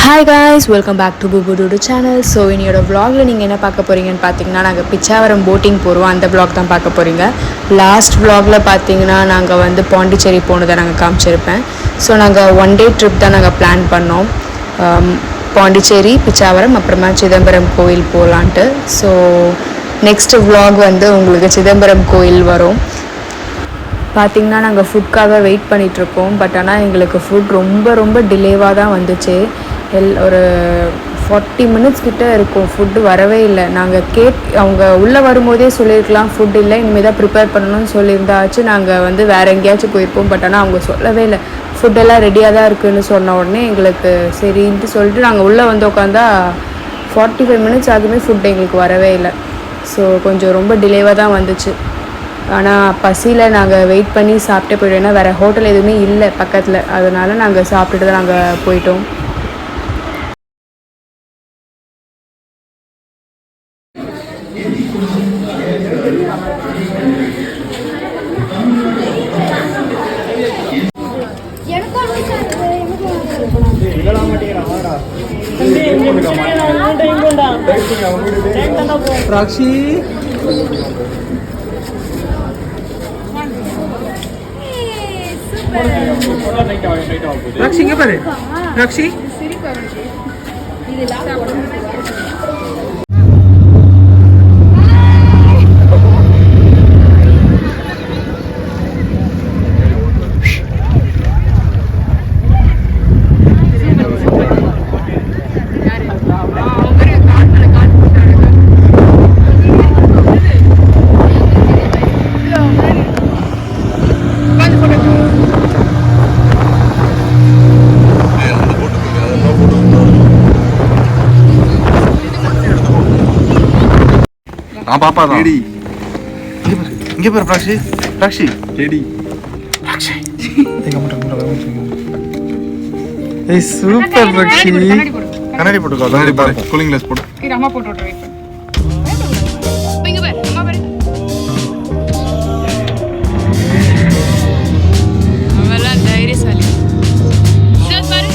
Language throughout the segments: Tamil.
Hi guys, welcome back to Bubu Dudu channel. So இன்னையோட vlogல நீங்க என்ன பார்க்க போறீங்கன்னு பாத்தீங்கன்னா நாங்க பிச்சாவரம் போட்டிங் போறோம். அந்த vlog தான் பார்க்க போறீங்க. லாஸ்ட் vlogல பாத்தீங்கன்னா நாங்க வந்து பாண்டிச்சேரி போனதை நாங்க காமிச்சிருப்பேன். ஸோ நாங்கள் ஒன் டே ட்ரிப் தான் நாங்கள் பிளான் பண்ணோம். பாண்டிச்சேரி, பிச்சாவரம், அப்புறமா சிதம்பரம் கோயில் போகலான்ட்டு. ஸோ நெக்ஸ்ட் vlog வந்து உங்களுக்கு சிதம்பரம் கோயில் வரும். பார்த்திங்கன்னா நாங்கள் ஃபுட்காக வெயிட் பண்ணிகிட்ருக்கோம். பட் ஆனால் எங்களுக்கு ஃபுட் ரொம்ப டிலேவாக தான் வந்துச்சு. ஒரு 40 minutes கிட்டே இருக்கும், ஃபுட்டு வரவே இல்லை. நாங்கள் அவங்க உள்ளே வரும்போதே சொல்லியிருக்கலாம் ஃபுட் இல்லை, இனிமேல் தான் ப்ரிப்பேர் பண்ணணும்னு சொல்லியிருந்தாச்சு. நாங்கள் வந்து வேறு எங்கேயாச்சும் போயிருப்போம். பட் ஆனால் அவங்க சொல்லவே இல்லை, ஃபுட்டெல்லாம் ரெடியாக தான் இருக்குதுன்னு சொன்ன உடனே எங்களுக்கு சரின்ட்டு சொல்லிட்டு நாங்கள் உள்ளே வந்து உட்காந்தா 45 minutes ஆகுமே ஃபுட் எங்களுக்கு வரவே இல்லை. ஸோ கொஞ்சம் ரொம்ப டிலேவாக தான் வந்துச்சு. ஆனால் பசியில் நாங்கள் வெயிட் பண்ணி சாப்பிட்டே போய்ட்டோம். ஏன்னா வேறு ஹோட்டல் எதுவுமே இல்லை பக்கத்தில், அதனால் நாங்கள் சாப்பிட்டுட்டு தான் நாங்கள் போயிட்டோம். ராக்ஷி ராக்ஷி இங்க பாரு. ராக்ஷி நான் பாப்பா தான். டேடி இங்க பாரு. ராக்ஷி ராக்ஷி டேடி ராக்ஷி எங்க மட்டும் ஏய் சூப்பர் ராக்ஷி. கண்ணாடி போட்டுக்கோ. கண்ணாடி போடு. கூலிங் கிளாஸ் போடு. இது அம்மா போட்டு விட்டுறேன். இங்க பாரு அம்மா பாரு. அவளா தைரியசாலி. இதோ பாரு.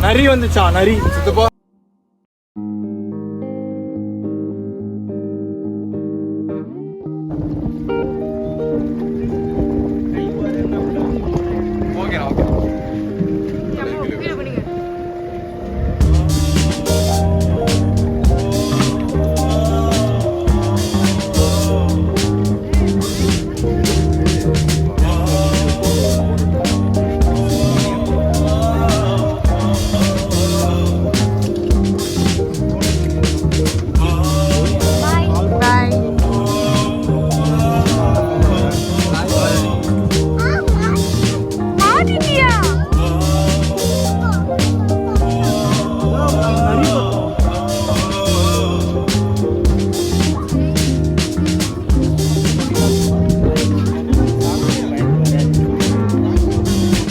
நரி வந்துச்சா? நரி சித்தப்பா